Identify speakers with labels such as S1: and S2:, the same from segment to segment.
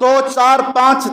S1: 2، 4، 5،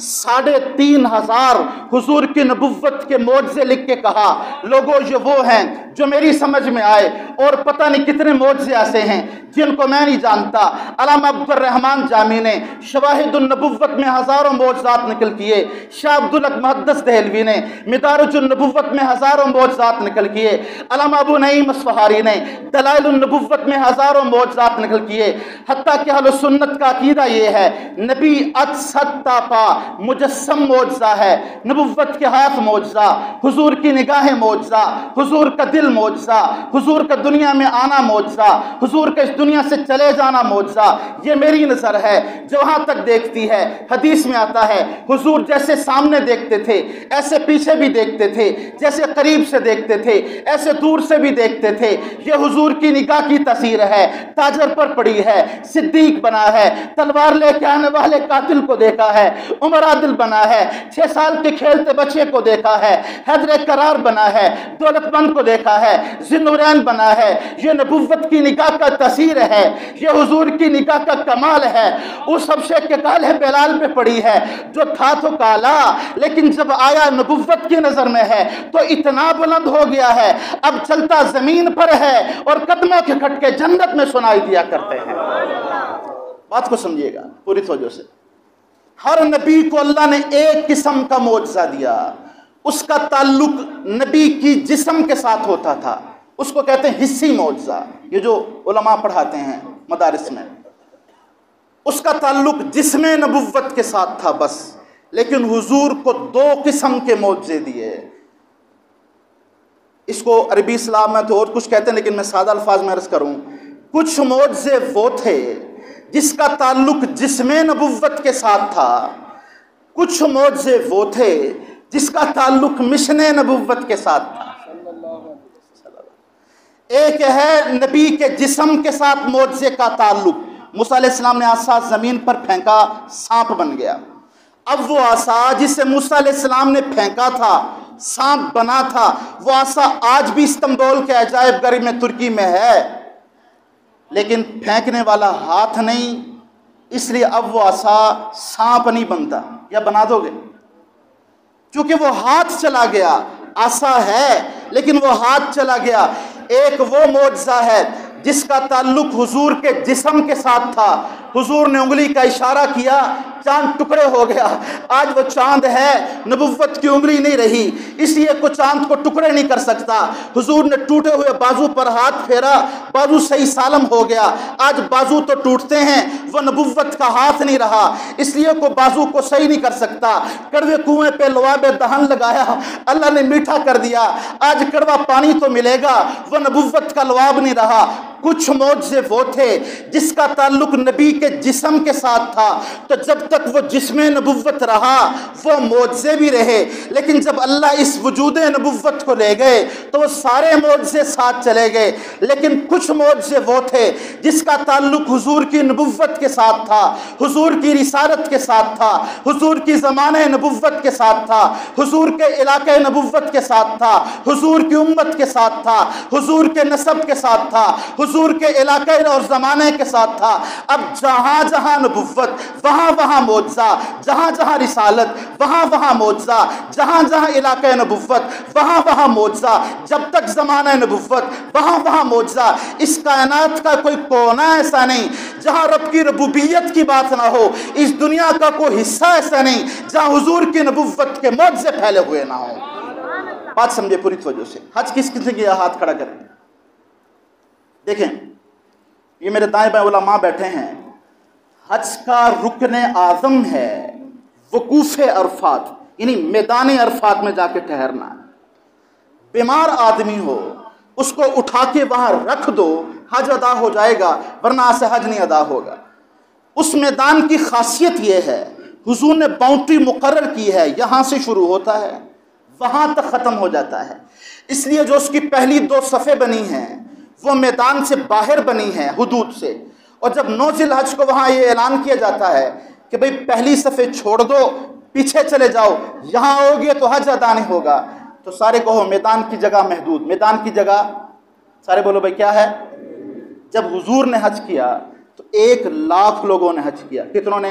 S1: 3,500 हुजूर की नबुव्वत के मोज़े लिख के कहा, लोगों ये वो हैं जो मेरी समझ में आए, और पता नहीं कितने मोज़े ऐसे हैं जिनको मैं नहीं जानता। अल्लामा अब्दुर रहमान जामी ने शवाहिदुन नबुव्वत में हज़ारों मोज़ात निकल किए, शाह अब्दुल हक मुहद्दिस देहलवी ने मिदारुजुन नबुव्वत में हज़ारों मोज़ात निकल किए, अल्लामा अबू नईम अस्फ़हारी ने दलाइलुन नबुव्वत में हज़ारों मोज़ात निकल किए। हत्ता कि अहले सुन्नत का अकीदा ये है, नबी अत्सत्तापा मुजस्सम मोज़ा है, नबुव्वत के हाथ मोज़ा, हुजूर की निगाहें मोज़ा, हुजूर का दिल मोज़ा, हुजूर का दुनिया में आना मोज़ा, हुजूर का इस दुनिया से चले जाना मोज़ा। ये मेरी नज़र है जो वहाँ तक देखती है। हदीस में आता है हुजूर जैसे सामने देखते थे ऐसे पीछे भी देखते थे, जैसे करीब से देखते थे ऐसे दूर से भी देखते थे। ये हुजूर की निगाह की तस्वीर है, ताजर पर पड़ी है, सिद्दीक बना है, तलवार लेके आने वाले कातिल को देखा है, उमर आदिल बना है, 6 साल के खेलते बच्चे को देखा है, हैदर करार बना है, दौलतमंद को देखा है, ज़िन्नुरैन बना है। ये नबुव्वत की निगाह का तस्वीर है, ये हुजूर की निगाह का कमाल है। उस हबशे के काले बेलाल पे पड़ी है जो था तो काला, लेकिन जब आया नबुव्वत की नजर में है तो इतना बुलंद हो गया है, अब चलता जमीन पर है और कदमों के खटके जन्नत में सुनाई दिया करते हैं। बात को समझिएगा पूरी तवज्जो से। हर नबी को अल्लाह ने एक किस्म का मोजज़ा दिया, उसका ताल्लुक नबी की जिस्म के साथ होता था, उसको कहते हैं हिस्सी मोजज़ा। ये जो उलमा पढ़ाते हैं मदारिस में, उसका ताल्लुक जिस्म नबुव्वत के साथ था बस। लेकिन हुजूर को 2 किस्म के मोजज़े दिए। इसको अरबी इस्लाम में तो और कुछ कहते हैं, लेकिन मैं सादा अल्फाज में अर्ज करूं, कुछ मोजज़े वो थे जिसका ताल्लुक जिस्म नबुव्वत के साथ था, कुछ मोजज़े वो थे जिसका ताल्लुक मिशन नबुव्वत के साथ था। एक है नबी के जिस्म के साथ मोजज़े का ताल्लुक। मूसा अलैहिस्सलाम ने आसा ज़मीन पर फेंका, सांप बन गया। अब वो आसा जिसे मूसा अलैहिस्सलाम ने फेंका था, सांप बना था, वो आसा आज भी इस्तांबुल के अजायब घर में तुर्की में है, लेकिन फेंकने वाला हाथ नहीं, इसलिए अब वो आसा सांप नहीं बनता। या बना दोगे? क्योंकि वो हाथ चला गया। आसा है लेकिन वो हाथ चला गया। एक वो मोजज़ा है जिसका ताल्लुक हुजूर के जिस्म के साथ था। हुजूर ने उंगली का इशारा किया, चांद टुकड़े हो गया। आज वो चांद है, नबुव्वत की उंगली नहीं रही, इसलिए कोई चांद को टुकड़े नहीं कर सकता। हुजूर ने टूटे हुए बाजू पर हाथ फेरा, बाजू सही सालम हो गया। आज बाजू तो टूटते हैं, वो नबुव्वत का हाथ नहीं रहा, इसलिए कोई बाजू को सही नहीं कर सकता। कड़वे कुएं पे लवाबे दहन लगाया, अल्लाह ने मीठा कर दिया, आज कड़वा पानी तो मिलेगा, वो नबुव्वत का लवाब नहीं रहा। कुछ मोजज़े वो थे जिसका ताल्लुक नबी के जिस्म के साथ था, तो जब तक वो जिस्म नबुव्वत रहा वो मोजज़े भी रहे। लेकिन जब अल्लाह इस वजूद नबुव्वत को ले गए तो वो सारे मोजज़े साथ चले गए। लेकिन कुछ मोजज़े वो थे जिसका ताल्लुक हुजूर की नबुव्वत के साथ था, हुजूर की रिसालत के साथ था, हुजूर की ज़माने नबुव्वत के साथ था, हुजूर के इलाके नबुव्वत के साथ था, हुजूर की उम्मत के साथ था, हुजूर के नसब के साथ था, हुजूर के इलाके और ज़माने के साथ था। अब जहाँ जहाँ नबुव्वत वहाँ वहाँ मोजज़ा, जहाँ जहाँ रिसालत वहाँ वहाँ मोजज़ा, जहाँ जहाँ इलाके नबुव्वत वहाँ वहाँ मोजज़ा, जब तक ज़माना नबुव्वत वहाँ वहाँ मोजज़ा। इस कायनात का कोई कोना ऐसा नहीं जहाँ रब की रबूबियत की बात ना हो, इस दुनिया का कोई हिस्सा ऐसा नहीं जहाँ हुजूर की नबुव्वत के मोजज़े फैले हुए ना हो। बात समझे पूरी तवज्जो से। हज किस किसने किया? हाथ खड़ा करें। देखें, ये मेरे दाएं बाएं उलमा बैठे हैं। हज का रुकने आज़म है वकूफ़े अरफात, यानी मैदान अरफात में जाके ठहरना। बीमार आदमी हो उसको उठा के वहाँ रख दो, हज अदा हो जाएगा, वरना से हज नहीं अदा होगा। उस मैदान की खासियत ये है, हुजूर ने बाउंड्री मुकर्रर की है, यहाँ से शुरू होता है वहाँ तक ख़त्म हो जाता है। इसलिए जो उसकी पहली 2 सफ़े बनी हैं वो मैदान से बाहर बनी है, हुदूद से। और जब 9 ज़िलहज को वहाँ ये ऐलान किया जाता है कि भाई पहली सफ़े छोड़ दो, पीछे चले जाओ, यहाँ आओगे तो हज अदा नहीं होगा, तो सारे कहो मैदान की जगह महदूद। मैदान की जगह सारे बोलो भाई क्या है? जब हुजूर ने हज किया तो 1 लाख लोगों ने हज किया। कितनों ने?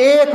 S1: 1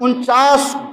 S1: 49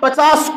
S1: 50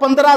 S1: 15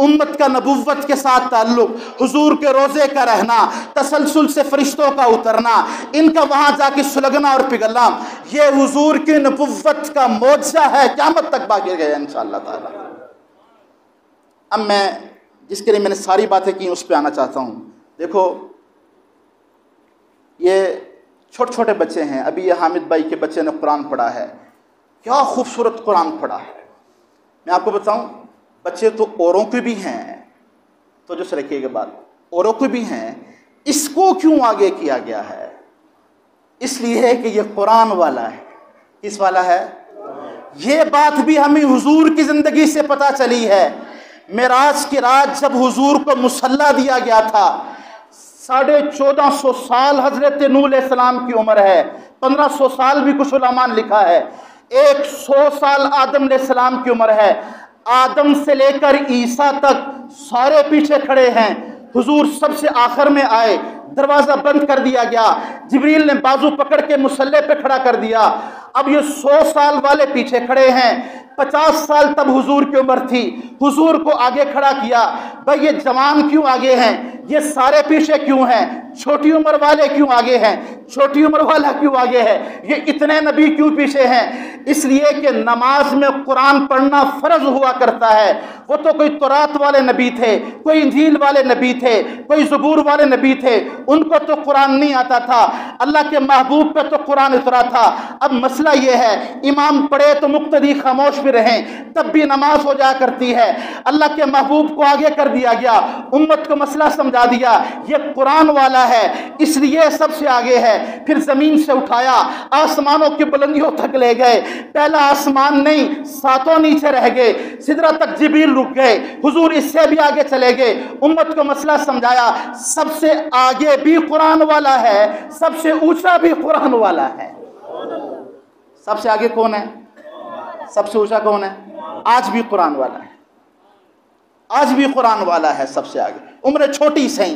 S1: उम्मत का नबुव्वत के साथ ताल्लुक, हुजूर के रोज़े का रहना, तसलसल से फरिश्तों का उतरना, इनका वहाँ जाके सुलगना और पिघलना, ये हुजूर की नबुव्वत का मोजा है, क़यामत तक बाकी रहेगा इंशाअल्लाह ताला। अब मैं जिसके लिए मैंने सारी बातें की उस पर आना चाहता हूँ। देखो, ये छोटे छोटे बच्चे हैं, अभी ये हामिद भाई के बच्चे ने कुरान पढ़ा है, क्या खूबसूरत कुरान पढ़ा है। मैं आपको बताऊं, बच्चे तो औरों के भी हैं, तो जो सरके के बाद औरों के भी हैं, इसको क्यों आगे किया गया है? इसलिए है कि ये कुरान वाला है। किस वाला है? ये बात भी हमें हुजूर की ज़िंदगी से पता चली है। मेराज की रात जब हुजूर को मुसल्ला दिया गया था, 1450 साल हज़रत नूह अलैहिस्सलाम की उम्र है, 1500 साल भी कुछ उलमा ने लिखा है, 100 साल आदम अलैहिस्सलाम की उम्र है। आदम से लेकर ईसा तक सारे पीछे खड़े हैं, हुजूर सबसे आखिर में आए, दरवाज़ा बंद कर दिया गया, जिब्रील ने बाजू पकड़ के मुसल्ले पे खड़ा कर दिया। अब ये 100 साल वाले पीछे खड़े हैं, 50 साल तब हुजूर की उम्र थी, हुजूर को आगे खड़ा किया। भाई ये जवान क्यों आगे हैं, ये सारे पीछे क्यों हैं, छोटी उम्र वाले क्यों आगे हैं, छोटी उम्र वाला क्यों आगे है, ये इतने नबी क्यों पीछे हैं? इसलिए कि नमाज में कुरान पढ़ना फ़र्ज हुआ करता है। वो तो कोई तौरात वाले नबी थे, कोई इंजील वाले नबी थे, कोई ज़बूर वाले नबी थे, उनको तो कुरान नहीं आता था, अल्लाह के महबूब पे तो कुरान उतरा था। अब मसला ये है, इमाम पढ़े तो मुक्तदी खामोश भी रहें, तब भी नमाज हो जा करती है। अल्लाह के महबूब को आगे कर दिया गया, उम्मत को मसला समझा दिया, ये कुरान वाला है इसलिए सबसे आगे है। फिर ज़मीन से उठाया, आसमानों की बुलंदियों तक ले गए, पहला आसमान नहीं, सातों नीचे रह गए, सिदरा तक जिब्रील रुक गए, हुजूर इससे भी आगे चले गए, उम्मत को मसला समझाया। सबसे आगे भी कुरान वाला है, सबसे ऊंचा भी कुरान वाला है। सबसे आगे कौन है? सबसे ऊंचा कौन है? आज भी कुरान वाला है, आज भी कुरान वाला है सबसे आगे। उम्र छोटी सही,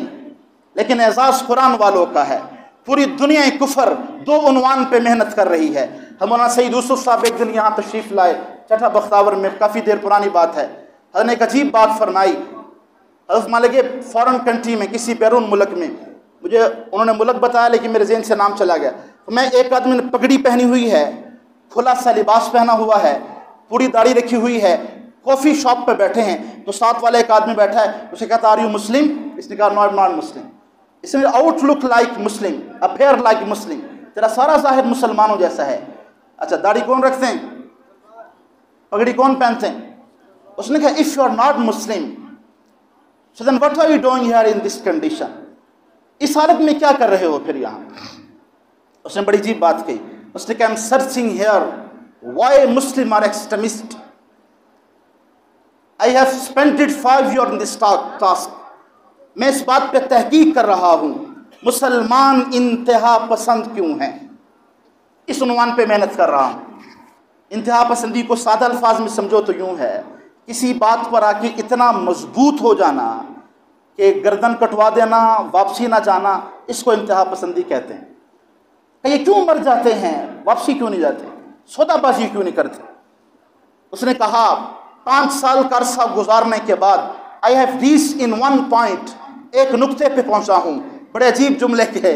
S1: लेकिन एजाज कुरान वालों का है। पूरी दुनिया कुफर दो उन्वान पे मेहनत कर रही है। हमारा सईद यूसुफ साहब एक दिन यहाँ तशरीफ़ लाए, छठा बख्तावर में, काफ़ी देर पुरानी बात है। हज़रत ने एक अजीब बात फरमाई। हज़रत मान लगे फॉरेन कंट्री में, किसी बैरून मुल्क में, मुझे उन्होंने मुल्क बताया लेकिन मेरे ज़हन से नाम चला गया। तो मैं एक आदमी ने पगड़ी पहनी हुई है, खुला सा लिबास पहना हुआ है, पूरी दाढ़ी रखी हुई है, कॉफ़ी शॉप पे बैठे हैं, तो साथ वाला एक आदमी बैठा है, उसे कहता आर यू मुस्लिम? इसने कहा नॉट मुस्लिम। इसमें आउटलुक लाइक मुस्लिम, अफेयर लाइक मुस्लिम, तेरा सारा ज़ाहिर मुसलमानों जैसा है। अच्छा, दाढ़ी कौन रखते हैं, पगड़ी कौन पहनते हैं? उसने कहा if you are not Muslim so then what are you doing here in this condition? इस हालत में क्या कर रहे हो फिर यहाँ? उसने बड़ी अजीब बात कही। उसने कहा I am searching here why Muslim are extremist, I have spent 5 years in this task. मैं इस बात पे तहकीक कर रहा हूँ मुसलमान इंतहा पसंद क्यों हैं, इस उन्वान पे मेहनत कर रहा हूँ। इंतहा पसंदी को सादा अल्फाज में समझो तो यूँ है, किसी बात पर आके इतना मजबूत हो जाना कि गर्दन कटवा देना, वापसी ना जाना, इसको इंतहा पसंदी कहते हैं। ये क्यों मर जाते हैं, वापसी क्यों नहीं जाते, सौदाबाजी क्यों नहीं करते? उसने कहा 5 साल का अरसा गुजारने के बाद I have reached in 1 point, एक नुक्ते पे पहुंचा हूँ। बड़े अजीब जुमले के।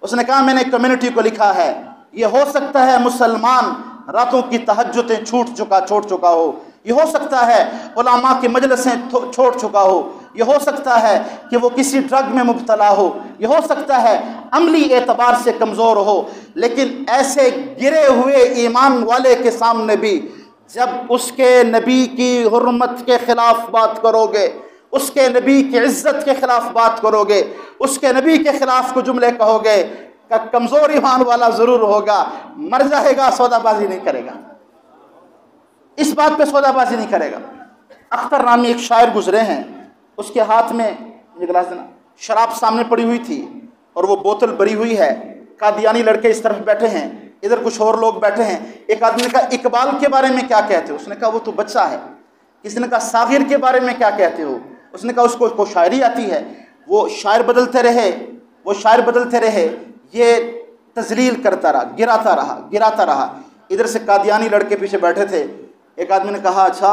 S1: उसने कहा मैंने कम्युनिटी को लिखा है, ये हो सकता है मुसलमान रातों की तहज्जुदें छोड़ चुका हो, ये हो सकता है उलमा की मजलिसें छोड़ चुका हो, ये हो सकता है कि वो किसी ड्रग में मुब्तला हो, ये हो सकता है अमली एतबार से कमज़ोर हो, लेकिन ऐसे गिरे हुए ईमान वाले के सामने भी जब उसके नबी की हुर्मत के ख़िलाफ़ बात करोगे, उसके नबी की इज़्ज़त के ख़िलाफ़ बात करोगे, उसके नबी के ख़िलाफ़ को जुमले कहोगे, का कमज़ोर ईमान वाला ज़रूर होगा, मर जाएगा, सौदाबाजी नहीं करेगा, इस बात पे सौदाबाजी नहीं करेगा। अख्तर नामी एक शायर गुजरे हैं, उसके हाथ में ये गिलास देना, शराब सामने पड़ी हुई थी और वो बोतल भरी हुई है। कादियानी लड़के इस तरफ बैठे हैं, इधर कुछ और लोग बैठे हैं। एक आदमी ने कहा इकबाल के बारे में क्या कहते हो? उसने कहा वो तो बच्चा है। किसी ने कहा सागिर के बारे में क्या कहते हो? उसने कहा उसको शायरी आती है। वो शायर बदलते रहे, ये तजलील करता रहा, गिराता रहा। इधर से कादियानी लड़के पीछे बैठे थे। एक आदमी ने कहा अच्छा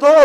S1: 2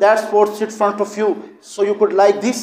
S1: that sport sit front of you so you could like this،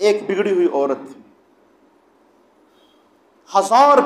S1: 1000